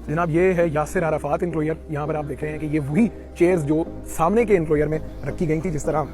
जनाब ये है यासिर अराफात इंक्लोयर। यहाँ पर आप देख रहे हैं कि ये वही चेयर्स जो सामने के इंक्लोयर में रखी गई थी, जिस तरह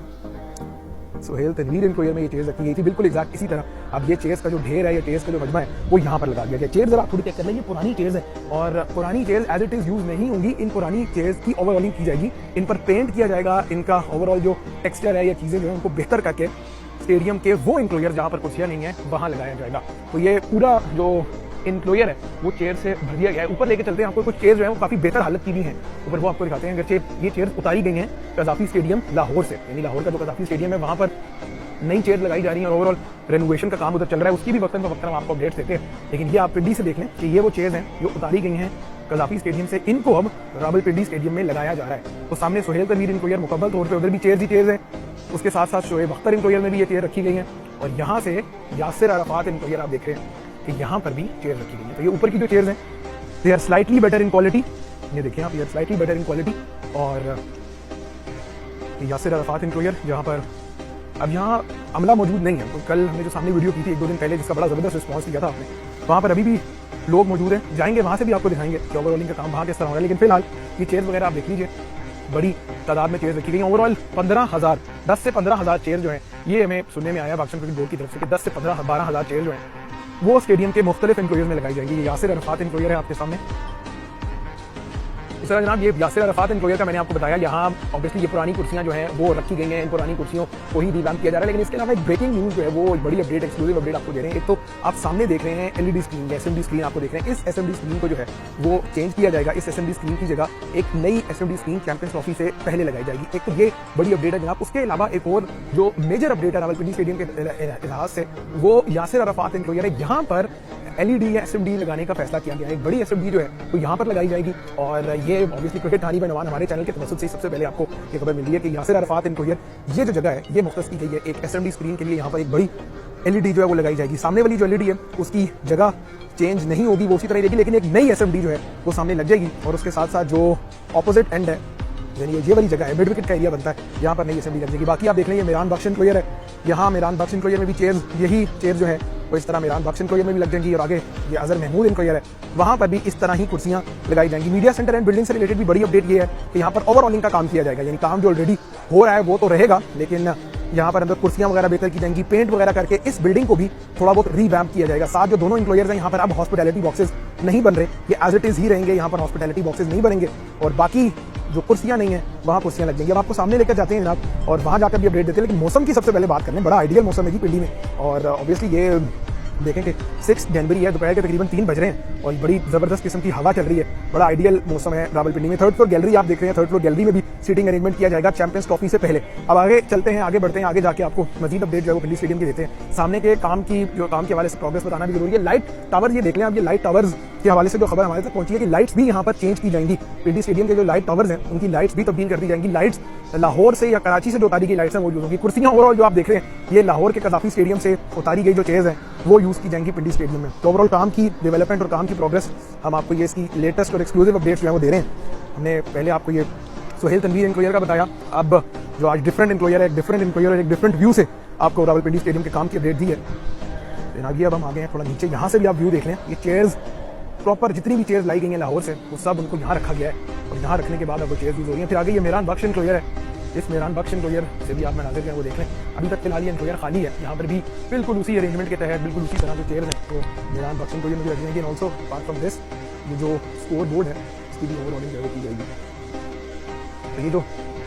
सुहेल तनवीर इंक्लोयर में ये चेयर्स रखी गई थी, बिल्कुल एग्जैक्ट इसी तरह अब ये चेयर्स का जो ढेर है, ये चेयर्स का जो मजमा है वो यहाँ पर लगा दिया गया। चेयर्स जरा थोड़ी चेक कर लें, ये पुरानी चेयर्स है और पुरानी chairs as it is use नहीं होंगी। इन पुरानी चेयर्स की ओवरऑलिंग की जाएगी, इन पर पेंट किया जाएगा, इनका ओवरऑल जो टेक्सचर है या चीज़ें जो है उनको बेहतर करके स्टेडियम के वो इंक्लोयर जहाँ पर कुर्सियाँ नहीं है वहाँ लगाया जाएगा। तो ये पूरा जो इंक्लोयर है वो चेयर से भर दिया गया है। ऊपर लेके चलते हैं, आपको कुछ चेयर जो है वो काफी बेहतर हालत की भी हैं, ऊपर वो आपको दिखाते हैं। अगर ये चेयर उतारी गई हैं कजाफी स्टेडियम लाहौर से, यानी लाहौर का जो कजाफी स्टेडियम है वहाँ पर नई चेयर लगाई जा रही है और ओवरऑल रेनोवेशन का काम उधर चल रहा है, उसकी भी वक्तन पर हम आपको अपडेट्स देते हैं। लेकिन ये आप पिंडी से देख लें कि ये वो चेयर्स हैं जो उतारी गई हैं कजाफी स्टेडियम से, इनको अब रावलपिंडी स्टेडियम में लगाया जा रहा है। तो सामने सुहेल तनवीर इंक्लोयर मुकम्मल तौर पर उधर भी चेयर्स ही चेयर्स हैं, उसके साथ साथ शोएब अख्तर इंक्लोयर में भी ये चेयर रखी गई हैं और यहाँ से यासिर अराफात इंक्लोयर आप देख रहे हैं कि यहाँ पर भी चेयर रखी गई है। तो ये ऊपर की जो चेयर्स हैं they are slightly better in quality, ये देखिए आप, ये स्लाइटली बेटर इन क्वालिटी। और यासिर अराफात इंक्लोयर जहाँ पर अब यहाँ अमला मौजूद नहीं है, तो कल हमने जो सामने वीडियो की थी 1-2 दिन पहले जिसका बड़ा ज़बरदस्त रिस्पॉन्स दिया था आपने, वहाँ पर अभी भी लोग मौजूद हैं, जाएंगे वहाँ से भी आपको दिखाएंगे कि ओवरऑलिंग का काम वहाँ किस तरह हो रहा है। लेकिन फिलहाल ये चेयर वगैरह आप देख लीजिए, बड़ी तादाद में चेयर रखी गई। ओवरऑल 15,000 10 से 15,000 चेयर जो है, ये हमें सुनने में आया पाकिस्तान क्रिकेट बोर्ड की तरफ से कि 10 से 12,000 चेयर जो है वो स्टेडियम के मुख्तलिफ इंक्लोयर में लगाई जाएंगी। ये यासिर अराफात इंक्लोयर है आपके सामने। इस तरह जनाब ये यासिर अराफात इंक्लोयर का मैंने आपको बताया, यहाँ ऑब्वियसली ये पुरानी कुर्सियाँ जो हैं वो रखी गई हैं, इन पुरानी कुर्सियों को ही रिवैम्प किया जा रहा है। लेकिन इसके अलावा एक ब्रेकिंग न्यूज़ जो है वो बड़ी अपडेट, एक्सक्लूसिव अपडेट आपको दे रहे हैं। एक तो आप सामने देख रहे हैं एलईडी स्क्रीन, एसएमडी स्क्रीन आपको देख रहे हैं, इस एसएमडी स्क्रीन को जो है वो चेंज किया जाएगा। इस एसएमडी स्क्रीन की जगह एक नई एसएमडी स्क्रीन चैंपियंस ट्रॉफी से पहले लगाई जाएगी। एक तो ये बड़ी अपडेट है जनाब। उसके अलावा एक और जो मेजर अपडेट है रावलपिंडी स्टेडियम के लिहाज से, वो यासिर अराफात इंक्लोयर है। यहाँ पर एलईडी या एसएमडी लगाने का फैसला किया गया है। एक बड़ी एसएमडी जो है वो यहाँ पर लगाई जाएगी और ये ऑब्वियसली क्रिकेट कहानी में नवान हमारे चैनल के तवज्जुह से सबसे पहले आपको ये खबर मिल रही है कि यासिर अराफात इंक्लोयर ये जो जगह है ये मुख्तस की गई है एक एसएमडी स्क्रीन के लिए। यहाँ पर एक बड़ी एलईडी जो है वो लगाई जाएगी। सामने वाली जो एलईडी है उसकी जगह चेंज नहीं होगी, वो उसी तरह रहेगी, लेकिन एक नई एसएमडी जो है वो सामने लग जाएगी। और उसके साथ साथ जो ऑपोजिट एंड है, यानी ये वाली जगह है, मिड विकेट का एरिया बनता है, यहाँ पर नई एसएमडी लग जाएगी। बाकी आप देख रहे हैं मेरान बख्श इंक्लोयर है, यहाँ मेरान बख्श इंक्लोयर में भी चेयर, यही चेयर जो है वो इस तरह मेरान बख्श इंक्लोयर में भी लग जाएंगी। और आगे ये अजहर महमूद इंक्लोयर है, वहाँ पर भी इस तरह ही कुर्सियाँ लगाई जाएंगी। मीडिया सेंटर एंड बिल्डिंग से रिलेटेड भी बड़ी अपडेट ये है कि यहाँ पर ओवरऑलिंग का काम किया जाएगा, यानी काम जो ऑलरेडी हो रहा है वो तो रहेगा, लेकिन यहाँ पर अंदर कुर्सियाँ वगैरह बेहतर की जाएंगी, पेंट वगैरह करके इस बिल्डिंग को भी थोड़ा बहुत रीवैम्प किया जाएगा। साथ जो दोनों इंक्लोयर्स हैं यहाँ पर अब हॉस्पिटैलिटी बॉक्सेस नहीं बन रहे, ये एज इट इज ही रहेंगे, यहाँ पर हॉस्पिटैलिटी बॉक्सेस नहीं बनेंगे और बाकी जो कुर्सियां नहीं है वहाँ कुर्सियां लग जाएंगी। अब आपको सामने लेकर जाते हैं जनाब और वहाँ जाकर भी अपडेट देते हैं। लेकिन मौसम की सबसे पहले बात करने, बड़ा आइडियल मौसम है जी पिंडी में। और ऑब्वियसली ये देखें कि 6 जनवरी है, दोपहर के तकरीबन 3 बज रहे हैं और बड़ी ज़बरदस्त किस्म की हवा चल रही है, बड़ा आइडियल मौसम है रावलपिंडी में। 3rd फ्लोर गैलरी आप देख रहे हैं, 3rd फ्लोर गैलरी में भी सीटिंग अरेंजमेंट किया जाएगा चैंपियंस ट्रॉफी से पहले। अब आगे चलते हैं, आगे बढ़ते हैं, आगे जाके आपको मजीद अपडेट जो है वो पिंडी स्टेडियम के देते हैं। सामने के काम की जो काम के हवाले से प्रोग्रेस बताना भी जरूरी है। लाइट टावर ये देख लें आप, ये लाइट टावर्स के हवाले से जो खबर हमारे तक पहुंची है कि लाइट्स भी यहाँ पर चेंज की जाएंगी। पिंडी स्टेडियम के जो लाइट टावर्स हैं उनकी लाइट्स भी तब्दील कर दी जाएंगी। लाइट्स लाहौर से या कराची से जो उतारी गई लाइट्स हैं वो यूज होंगी। कुर्सियाँ ओवरऑल जो आप देख रहे हैं ये लाहौर के कजाफी स्टेडियम से उतारी गई जो चेयर्स हैं वो यूज की जाएंगी पिंडी स्टेडियम में। तो ओवरऑल काम की डेवलपमेंट और काम की प्रोग्रेस हम आपको ये इसकी लेटेस्ट और एक्सक्लूसिव अपडेट्स जो है वो दे रहे हैं। हमने पहले आपको ये सुहेल तनवीर इंक्लोयर का बताया, अब जो आज डिफरेंट इंक्लोयर है, एक डिफरेंट इंक्लोयर और एक डिफरेंट व्यू से आपको रावलपिंडी स्टेडियम के काम की अपडेट दी है। आगे अब हम आ गए हैं थोड़ा नीचे, यहाँ से भी आप व्यू देख लें। ये चेयर्स प्रॉपर जितनी भी चेयर्स लाई गई हैं लाहौर से वो सब उनको यहाँ रखा गया है और यहाँ रखने के बाद अब वो चेयर्स यूज हो रही हैं। फिर आगे ये मेरान बख्श इंक्लोयर है, इस मेरान बख्श इंक्लोयर से भी आप मनाजिर जो है वो देख लें। अभी तक फिलहाल ये इंक्लोयर खाली है, यहाँ पर भी बिल्कुल उसी अरेंजमेंट के तहत बिल्कुल उसी तरह जो चेयर्स हैं तो मेरान बख्श इंक्लोयर में भी लगी जाएंगी। And also apart from this ये जो स्कोर बोर्ड है इसकी भी ओवरऑलिंग जो है की जाएगी। तो ये जो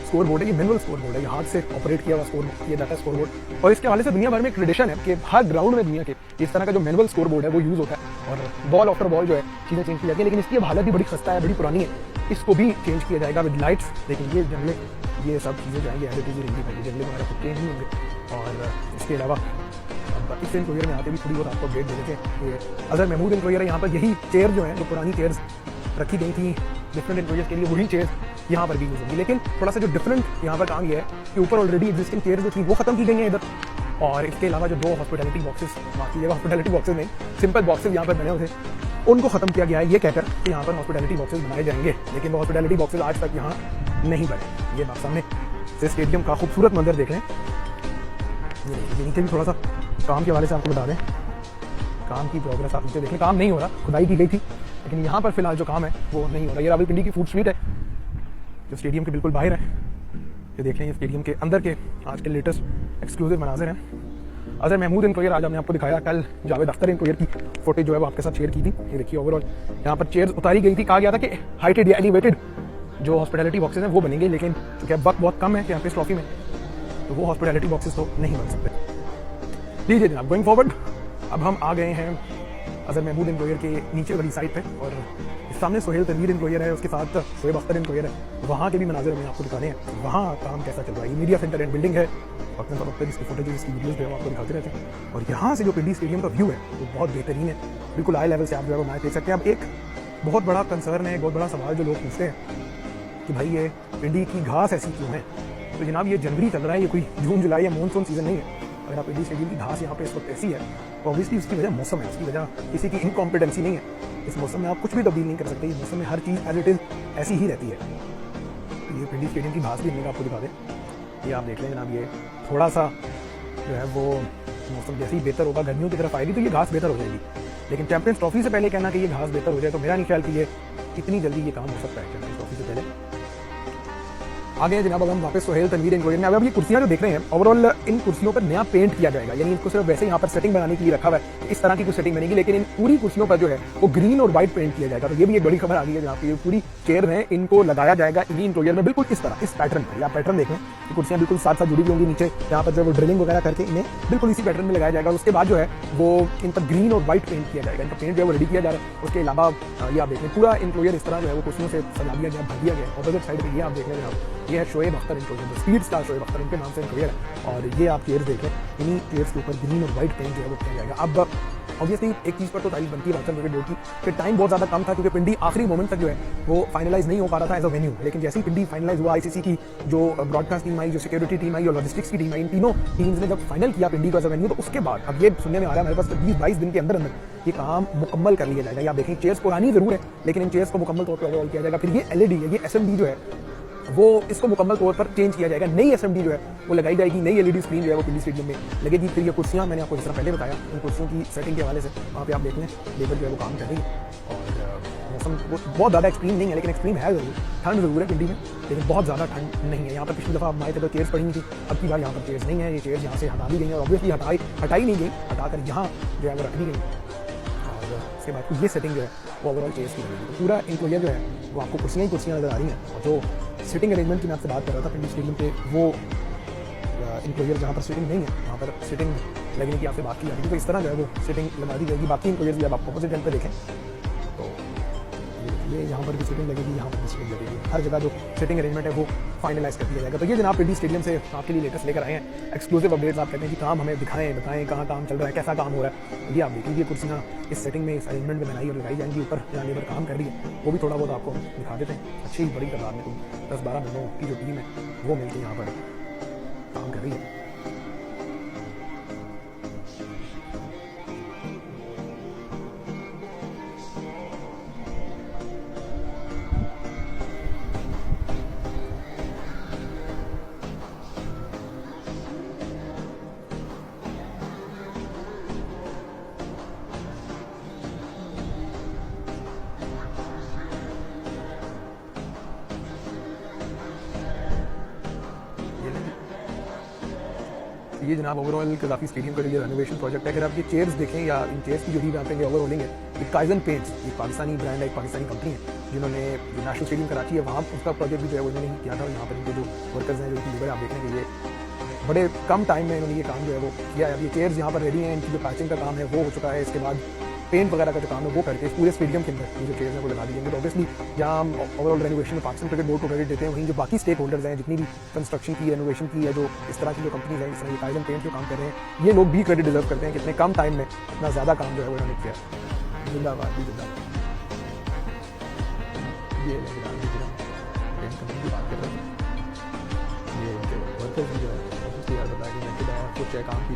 स्कोर बोर्ड है ये मैनुअल स्कोर बोर्ड है, ये हाथ से ऑपरेट किया हुआ स्कोर किया जाता है स्कोर बोर्ड। और इसके हवाले से दुनिया भर में एक ट्रेडिशन है कि हर ग्राउंड में दुनिया के इस तरह का जो मैनुअल स्कोर बोर्ड है वो यूज होता है और बॉल आफ्टर बॉल जो है चीज़ें चेंज की जाती है। लेकिन इसकी अब हालत भी बड़ी खस्ता है, बड़ी पुरानी है, इसको भी चेंज किया जाएगा विद लाइट्स। लेकिन ये जंगले ये सब चीज़ें जाएंगे एज इट इज रहेंगी, जंगले वगैरह कुछ चेंज नहीं होंगे। और इसके अलावा अब इस इंक्लोयर में आते भी थोड़ी बहुत आपको अपडेट दे देते हैं। ये अजहर महमूद इंक्लोयर है, यहाँ पर यही चेयर जो है जो पुरानी चेयर्स रखी गई थी डिफरेंट इंक्लोयर्स के लिए वही चेयर्स यहाँ पर भी यूज होगी। लेकिन थोड़ा सा जो डिफरेंट यहाँ पर काम यह है कि ऊपर ऑलरेडी एग्जिस्टिंग चेयर्स जो थी वो खत्म की गई हैं इधर, और इसके अलावा जो 2 हॉस्पिटैलिटी बॉक्सेस, बाकी जगह हॉस्पिटैलिटी बॉक्सेस नहीं, सिंपल बॉक्सेस यहाँ पर बने हुए थे उनको खत्म किया गया है ये कहकर कि यहाँ पर हॉस्पिटैलिटी बॉक्सेस बनाए जाएंगे। लेकिन वो हॉस्पिटैलिटी बॉक्सेस आज तक यहाँ नहीं बने। ये आप सामने से स्टेडियम का खूबसूरत मंजर देख लें। ये नीचे भी थोड़ा सा काम के हवाले से आपको बता दें, काम की प्रोग्रेस आप नीचे देखें, काम नहीं हो रहा, खुदाई की गई थी लेकिन यहाँ पर फिलहाल जो काम है वो नहीं हो रहा। ये रावलपिंडी की फूड स्ट्रीट है जो स्टेडियम के बिल्कुल बाहर है। ये देख लें स्टेडियम के अंदर के आज के लेटेस्ट एक्सक्लूसिव मनाजिर हैं। अजहर महमूद इंक्लोयर आज हमने आपको दिखाया, कल जावेद अख्तर इंक्लोयर की फुटेज जो है वो आपके साथ शेयर की थी। ये देखिए ओवरऑल यहाँ पर चेयर्स उतारी गई थी, कहा गया था कि हाइटेड या एलिवेटेड जो हॉस्पिटैलिटी बॉक्सेस हैं वो बनेंगे, लेकिन चूंकि अब वक्त बहुत कम है यहाँ पे ट्रॉफी में, तो वो हॉस्पिटैलिटी बॉक्सेस तो नहीं बन सकते। लीजिए जनाब, गोइंग फॉरवर्ड अब हम आ गए हैं अजहर महमूद इंक्लोयर के नीचे वाली साइड पे, और सामने सोहेल तनवीर इंक्लोयर है, उसके साथ शोएब अख्तर इंक्लोयर है। वहाँ के भी मनाजिर हमें आपको दिखाने हैं, वहाँ काम कैसा चल रहा है। ये मीडिया सेंटर एंड बिल्डिंग है, वक्त वक्त पर इसकी फुटेज इसकी वीडियोज जो है आपको दिखाते रहते हैं। और यहाँ से जो पिंडी स्टेडियम का व्यू है वो बहुत बेहतरीन है, बिल्कुल हाई लेवल से आप जो है वो मैच देख सकते हैं। अब एक बहुत बड़ा कंसर्न है, एक बहुत बड़ा सवाल जो लोग पूछते हैं कि भाई ये पिंडी की घास ऐसी क्यों है। तो जनाब ये जनवरी चल रहा है, ये कोई जून जुलाई या मानसून सीजन नहीं है। अगर आप पिंडी स्टेडियम की घास यहाँ पे इस वक्त ऐसी है तो ऑब्वियसली उसकी वजह मौसम है, उसकी वजह किसी की इनकॉम्पिटेंसी नहीं है। इस मौसम में आप कुछ भी तब्दील नहीं कर सकते, इस मौसम में हर चीज़ एज इट इज़ ऐसी ही रहती है। तो ये पिंडी स्टेडियम की घास भी हमने आपको दिखा दें, ये आप देख लें जनाब। ये थोड़ा सा जो है वो मौसम जैसे ही बेहतर होगा, गर्मियों की तरफ आएगी तो ये घास बेहतर हो जाएगी। लेकिन चैंपियंस ट्रॉफी से पहले कहना कि ये घास बेहतर हो जाए तो मेरा नहीं ख्याल कि ये इतनी जल्दी ये काम हो सकता है चैंपियंस ट्रॉफी से पहले। आगे हैं जनाब, अब हम वापस सोहेल तनवीर इंक्लोयर में। अब ये कुर्सियां जो देख रहे हैं ओवरऑल इन कुर्सियों पर नया पेंट किया जाएगा, यानी इनको सिर्फ वैसे यहाँ पर सेटिंग बनाने के लिए रखा हुआ है, इस तरह की कुछ सेटिंग बनेगी, लेकिन इन पूरी कुर्सियों पर जो है वो ग्रीन और व्हाइट पेंट किया जाएगा। तो ये भी एक बड़ी खबर आ गई है जहाँ पे ये पूरी चेयर है, इनको लगाया जाएगा इन्हीं इंक्लोयर में बिल्कुल इस तरह, इस पैटर्न पर। आप पैटर्न देखें, कुर्सियां बिल्कुल साथ साथ जुड़ी हुई होंगी, नीचे यहाँ पर जो वो ड्रिलिंग वगैरह करके इन्हें बिल्कुल इसी पैटर्न में लगाया जाएगा। उसके बाद जो है वो इन पर ग्रीन और व्हाइट पेंट किया जाएगा, इनका पेंट जो है वो रेडी किया जा रहा है। उसके अलावा ये आप देखें पूरा इंक्लोयर इस तरह जो है वो कुर्सियों से सजा दिया गया, भर दिया गया। ऑपोजिट साइड पर ये आप देख रहे हैं, ये है शोएब अख्तर इंक्लोयर, स्पीड स्टार शोएब अख्तर इनके नाम से इंक्लोयर है। और ये आप चेयर्स देखें, इन्हीं चेयर्स के ऊपर ग्रीन और व्हाइट पेंट जो है वो किया जाएगा। अब ऑब्वियसली एक चीज़ पर तो तारीफ बनती है बादशाह क्रिकेट बोर्ड की कि टाइम बहुत ज़्यादा कम था, क्योंकि पिंडी आखिरी मोमेंट तक जो है वो फाइनलाइज नहीं हो पा रहा था एज अ वेन्यू। लेकिन जैसे ही पिंडी फाइनलाइज हुआ, आईसीसी की जो ब्रॉडकास्ट टीम आई, जो सिक्योरिटी टीम आई और लॉजिस्टिक्स की टीम आई, इन तीनों टीम्स ने जब फाइनल किया पिंडी को एज अ वेन्यू, तो उसके बाद अब ये सुनने में आ रहा है हमारे पास 20-22 दिन के अंदर अंदर ये काम मुकम्मल कर लिया जाएगा। आप देखें चेयर्स पुरानी जरूर है, लेकिन इन चेयर्स को मुकम्मल तौर पर ओवरऑल किया जाएगा। फिर ये एलईडी है, ये एसएमडी जो है वो इसको मुकम्मल तौर पर चेंज किया जाएगा, नई एसएमडी जो है वो लगाई जाएगी, नई एलईडी स्क्रीन जो है वो पिंडी स्टेडियम में लगेगी। फिर ये कुर्सियाँ मैंने आपको जिस तरह पहले बताया, इन कुर्सियों की सेटिंग के हवाले से वहाँ पे आप देख लें लेबर जो है वो काम कर रही है। और मौसम बहुत ज़्यादा एक्सट्रीम नहीं है, लेकिन एक्सट्रीम है जरूर, ठंड जरूर है पिंडी में, लेकिन बहुत ज़्यादा ठंड नहीं है। यहाँ पर पिछली दफ़ा आप आए थे तो चेयर्स पड़ी नहीं थी, अब की बार यहाँ पर चेयर्स नहीं है, ये चेयर्स यहाँ से हटा दी गई हैं और ऑब्वियसली हटाई नहीं गई, हटाकर यहाँ जो है वो रख दी गई। और उसके बाद ये सेटिंग जो है वो ओवरऑल चेयर्स की लगेगी। तो पूरा इंक्लोयर जो है वो आपको कुर्सियाँ ही कुर्सियाँ नजर आ रही हैं। और जो सिटिंग अरेंजमेंट की मैं आपसे बात कर रहा था पिंडी स्टेडियम पे, वो इंक्लोयर जहाँ पर सिटिंग नहीं है वहाँ पर सिटिंग लगने की आपसे बात की जा रही थी, तो इस तरह जो है वो सिटिंग लगा दी जाएगी। बाकी इंक्लोयर भी अब आप अपोजिट एंड पे देखें तो ये यहाँ पर भी सिटिंग लगेगी, यहाँ पर भी सिटिंग लगेगी, हर जगह जो सिटिंग अरेंजमेंट है वो फाइनलाइज कर दिया जाएगा। तो ये जनाब पिंडी स्टेडियम से आपके लिए लेटेस्ट लेकर आए हैं एक्सक्लूसिव अपडेट्स। आप कहते हैं कि काम हमें दिखाएं, बताएं कहाँ काम चल रहा है, कैसा काम हो रहा है। ये आप देख लीजिए कुर्सियाँ इस सेटिंग में, इस अरेंजमेंट में बनाई और लगाई जाएंगी। ऊपर जहाँ लेबर काम कर रही है वो भी थोड़ा बहुत आपको दिखा देते हैं। अच्छी बड़ी तादाद में 10-12 बंदों की जो टीम है वो मिलकर यहाँ पर काम कर रही है। ये जनाब ओवरऑल कज़ाफ़ी स्टेडियम का जो रेनोवेशन प्रोजेक्ट है, अगर आप ये चेयर्स देखें या इन चेयर्स की जो रीवैम्पिंग है, ओवरऑलिंग है, ये काइजन पेंट्स, एक पाकिस्तानी ब्रांड है, एक पाकिस्तानी कंपनी है, जिन्होंने जो नेशनल स्टेडियम कराची है वहाँ उसका प्रोजेक्ट भी जो है वो इन्होंने किया था। यहाँ पर इनके जो वर्कर्स हैं, जो इनकी लेबर आप देखें कि ये बड़े कम टाइम में इन्होंने ये काम जो है वो किया है। अब ये चेयर्स यहाँ पर रेडी हैं, इनकी जो पैचिंग का काम है वो हो चुका है, इसके बाद पेंट वगैरह का जो काम है वो करके पूरे स्टेडियम के अंदर ये जो चेयर्स हैं वो लगा दी जाएंगे। तो ऑब्वियसली जहाँ हम ओवरऑल रेनोवेशन में पाकिस्तान क्रिकेट बोर्ड को क्रेडिट देते हैं, वहीं जो बाकी स्टेक होल्डर्स हैं, जितनी भी कंस्ट्रक्शन की, रेनोवेशन की या जो इस तरह की जो कंपनीज हैं, इस तरह की काइजन पेंट जो काम कर रहे हैं, ये लोग भी क्रेडिट डिजर्व करते हैं कि इतने कम टाइम में इतना ज़्यादा काम जो है वो इन्होंने किया। जिंदाबाद भी जिंदाबाद। ये पेंट कंपनी की बात कर रहे हैं, ये वर्कर्स भी जो है ऑब्वियसली यार बताया कि मैं कुछ काम की